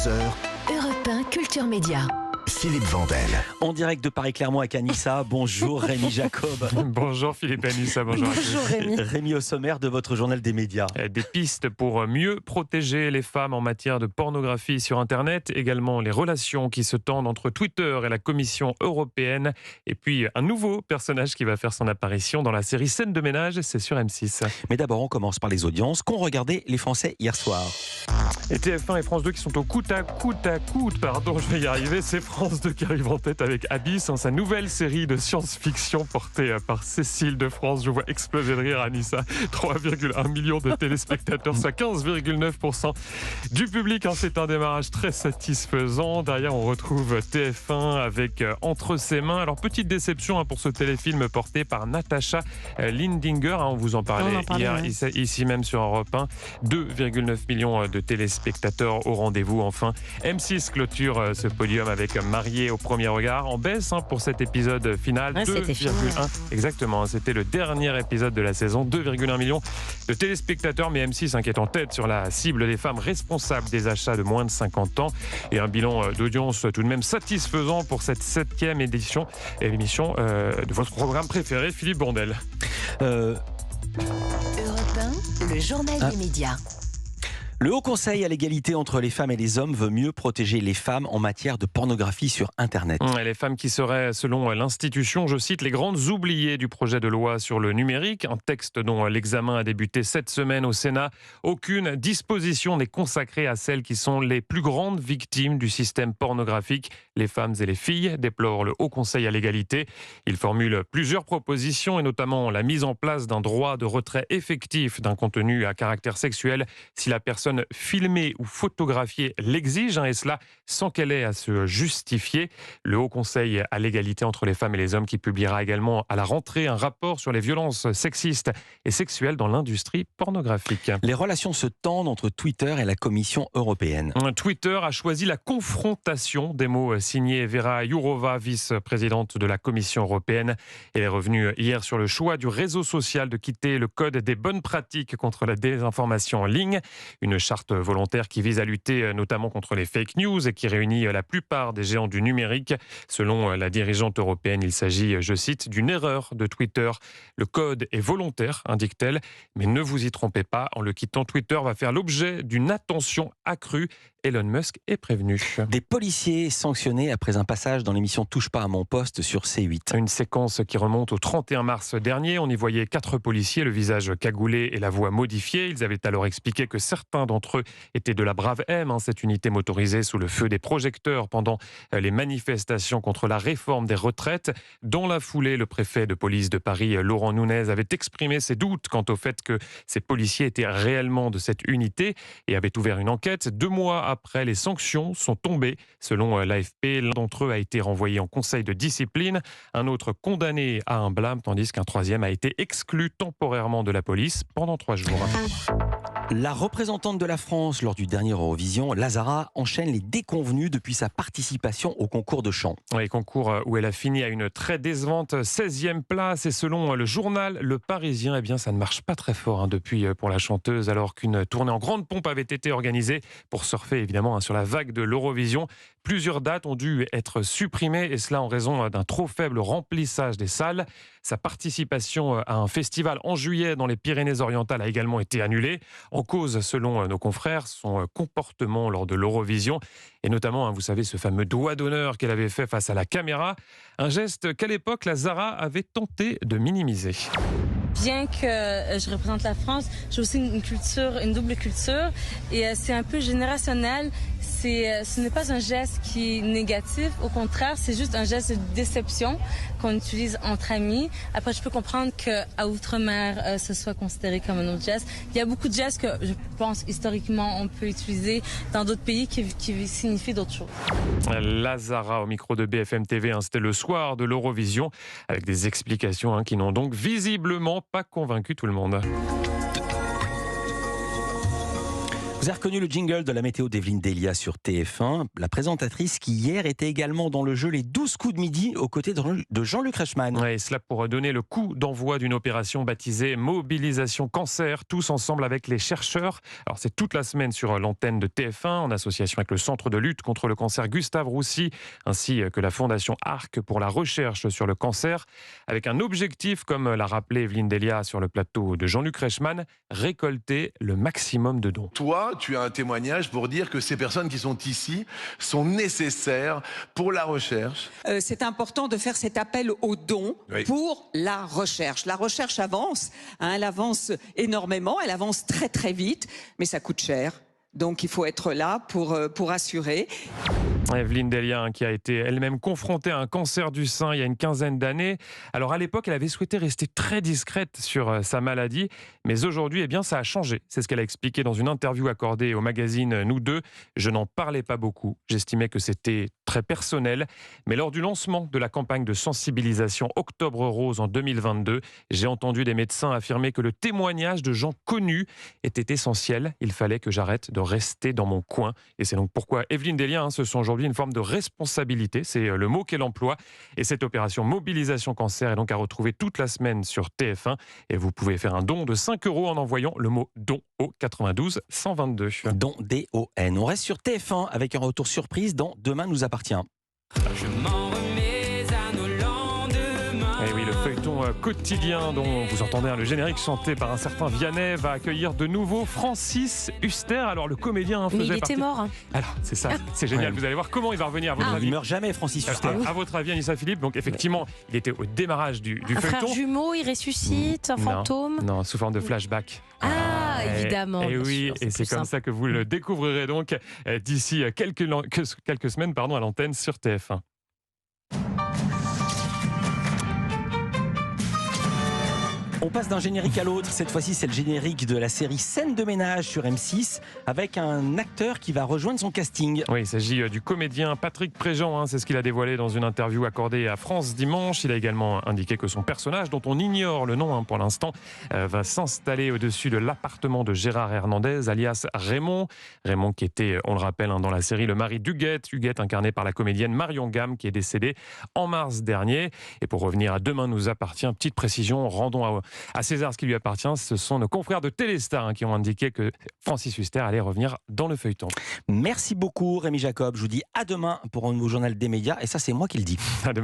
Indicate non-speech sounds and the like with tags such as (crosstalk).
11h, Europe 1 Culture Média. Philippe Vandel. En direct de Paris-Clermont à Anissa. Bonjour Rémi Jacob. Bonjour Philippe Anissa, bonjour à tous. Bonjour Rémi. Rémi au sommaire de votre journal des médias. Des pistes pour mieux protéger les femmes en matière de pornographie sur Internet, également les relations qui se tendent entre Twitter et la Commission européenne, et puis un nouveau personnage qui va faire son apparition dans la série Scène de ménage, c'est sur M6. Mais d'abord, on commence par les audiences qu'ont regardé les Français hier soir. Et TF1 et France 2 qui sont au coude à coude, je vais y arriver, c'est France 2 qui arrive en tête avec Abyss, sa nouvelle série de science-fiction portée par Cécile de France. Je vois exploser de rire Anissa. 3,1 millions de téléspectateurs, soit 15,9% du public. C'est un démarrage très satisfaisant. Derrière, on retrouve TF1 avec Entre ses mains. Alors, petite déception pour ce téléfilm porté par Natacha Lindinger. On vous en parlait hier, ici même sur Europe 1. 2,9 millions de téléspectateurs au rendez-vous. Enfin, M6 clôture ce podium avec Marié au premier regard, en baisse pour cet épisode final. 2,1. Exactement, c'était le dernier épisode de la saison. 2,1 millions de téléspectateurs, mais M6 qui est en tête sur la cible des femmes responsables des achats de moins de 50 ans. Et un bilan d'audience tout de même satisfaisant pour cette 7e émission de votre programme préféré, Philippe Vandel. Europe 1, le journal des médias. Le Haut Conseil à l'égalité entre les femmes et les hommes veut mieux protéger les femmes en matière de pornographie sur Internet. Et les femmes qui seraient, selon l'institution, je cite, les grandes oubliées du projet de loi sur le numérique, un texte dont l'examen a débuté cette semaine au Sénat. Aucune disposition n'est consacrée à celles qui sont les plus grandes victimes du système pornographique, les femmes et les filles, déplore le Haut Conseil à l'égalité. Il formule plusieurs propositions et notamment la mise en place d'un droit de retrait effectif d'un contenu à caractère sexuel si la personne filmée ou photographiée l'exige, et cela sans qu'elle ait à se justifier. Le Haut Conseil à l'égalité entre les femmes et les hommes qui publiera également à la rentrée un rapport sur les violences sexistes et sexuelles dans l'industrie pornographique. Les relations se tendent entre Twitter et la Commission européenne. Twitter a choisi la confrontation, des mots signés Vera Jourova, vice-présidente de la Commission européenne. Elle est revenue hier sur le choix du réseau social de quitter le code des bonnes pratiques contre la désinformation en ligne. Une charte volontaire qui vise à lutter notamment contre les fake news et qui réunit la plupart des géants du numérique. Selon la dirigeante européenne, il s'agit, je cite, d'une erreur de Twitter. Le code est volontaire, indique-t-elle, mais ne vous y trompez pas, en le quittant, Twitter va faire l'objet d'une attention accrue. Elon Musk est prévenu. Des policiers sanctionnés après un passage dans l'émission Touche pas à mon poste sur C8. Une séquence qui remonte au 31 mars dernier. On y voyait 4 policiers, le visage cagoulé et la voix modifiée. Ils avaient alors expliqué que certains d'entre eux étaient de la Brave M, cette unité motorisée sous le feu des projecteurs pendant les manifestations contre la réforme des retraites. Dans la foulée, le préfet de police de Paris, Laurent Nunez, avait exprimé ses doutes quant au fait que ces policiers étaient réellement de cette unité et avait ouvert une enquête. 2 mois après, les sanctions sont tombées. Selon l'AFP, l'un d'entre eux a été renvoyé en conseil de discipline, un autre condamné à un blâme, tandis qu'un troisième a été exclu temporairement de la police pendant 3 jours. La représentante de la France lors du dernier Eurovision, Lazara, enchaîne les déconvenues depuis sa participation au concours de chant. Oui, concours où elle a fini à une très décevante 16e place. Et selon le journal Le Parisien, ça ne marche pas très fort depuis pour la chanteuse, alors qu'une tournée en grande pompe avait été organisée pour surfer évidemment sur la vague de l'Eurovision. Plusieurs dates ont dû être supprimées, et cela en raison d'un trop faible remplissage des salles. Sa participation à un festival en juillet dans les Pyrénées-Orientales a également été annulée. En cause, selon nos confrères, son comportement lors de l'Eurovision, et notamment, vous savez, ce fameux doigt d'honneur qu'elle avait fait face à la caméra, un geste qu'à l'époque, la Zara avait tenté de minimiser. Bien que je représente la France, j'ai aussi une double culture, et c'est un peu générationnel. Ce n'est pas un geste qui est négatif, au contraire, c'est juste un geste de déception qu'on utilise entre amis. Après, je peux comprendre qu'à Outre-mer, ce soit considéré comme un autre geste. Il y a beaucoup de gestes que je pense historiquement on peut utiliser dans d'autres pays qui signifient d'autres choses. Lazara au micro de BFM TV, c'était le soir de l'Eurovision, avec des explications qui n'ont donc visiblement pas convaincu tout le monde. Vous avez reconnu le jingle de la météo d'Evelyne Delia sur TF1, la présentatrice qui hier était également dans le jeu Les 12 coups de midi aux côtés de Jean-Luc Reichmann. Ouais, et cela pour donner le coup d'envoi d'une opération baptisée Mobilisation Cancer, tous ensemble avec les chercheurs. Alors c'est toute la semaine sur l'antenne de TF1 en association avec le Centre de lutte contre le cancer Gustave Roussy ainsi que la Fondation ARC pour la recherche sur le cancer, avec un objectif, comme l'a rappelé Evelyne Delia sur le plateau de Jean-Luc Reichmann, récolter le maximum de dons. Toi, tu as un témoignage pour dire que ces personnes qui sont ici sont nécessaires pour la recherche. C'est important de faire cet appel aux dons pour la recherche. La recherche avance, elle avance énormément, elle avance très très vite, mais ça coûte cher. Donc il faut être là pour assurer. Evelyne Delia, qui a été elle-même confrontée à un cancer du sein il y a une quinzaine d'années. Alors à l'époque, elle avait souhaité rester très discrète sur sa maladie, mais aujourd'hui, eh bien, ça a changé. C'est ce qu'elle a expliqué dans une interview accordée au magazine Nous Deux. Je n'en parlais pas beaucoup. J'estimais que c'était très personnel. Mais lors du lancement de la campagne de sensibilisation Octobre Rose en 2022, j'ai entendu des médecins affirmer que le témoignage de gens connus était essentiel. Il fallait que j'arrête de rester dans mon coin. Et c'est donc pourquoi Evelyne Delia se sent aujourd'hui une forme de responsabilité, c'est le mot qu'elle emploie. Et cette opération Mobilisation Cancer est donc à retrouver toute la semaine sur TF1. Et vous pouvez faire un don de 5 € en envoyant le mot don au 92 122. Don D-O-N. On reste sur TF1 avec un retour surprise dans Demain nous appartient. Je m'en remets à nos lendemains. Et oui, le feuilleton quotidien dont vous entendez le générique chanté par un certain Vianney va accueillir de nouveau Francis Huster. Alors le comédien faisait Mais il était partie... mort. Alors c'est ça, c'est génial. Ouais. Vous allez voir comment il va revenir à votre Il avis. meurt jamais, Francis Huster. À votre avis, Anissa Philippe, donc effectivement, il était au démarrage du Un frère feuilleton. jumeau, il ressuscite, un Non. (laughs) faume. Non, sous forme de flashback. Ah, évidemment. Et bien oui, sûr, et c'est plus comme simple. ça que vous le découvrirez donc d'ici quelques semaines à l'antenne sur TF1. On passe d'un générique à l'autre. Cette fois-ci, c'est le générique de la série Scène de ménage sur M6 avec un acteur qui va rejoindre son casting. Oui, il s'agit du comédien Patrick Préjean, c'est ce qu'il a dévoilé dans une interview accordée à France Dimanche. Il a également indiqué que son personnage, dont on ignore le nom pour l'instant, va s'installer au-dessus de l'appartement de Gérard Hernandez, alias Raymond. Raymond qui était, on le rappelle, dans la série le mari d'Huguette. Huguette incarnée par la comédienne Marion Gamme qui est décédée en mars dernier. Et pour revenir à Demain nous appartient, petite précision, rendons à César ce qui lui appartient. Ce sont nos confrères de Téléstar qui ont indiqué que Francis Huster allait revenir dans le feuilleton. Merci beaucoup Rémi Jacob. Je vous dis à demain pour un nouveau journal des médias. Et ça, c'est moi qui le dis. À demain.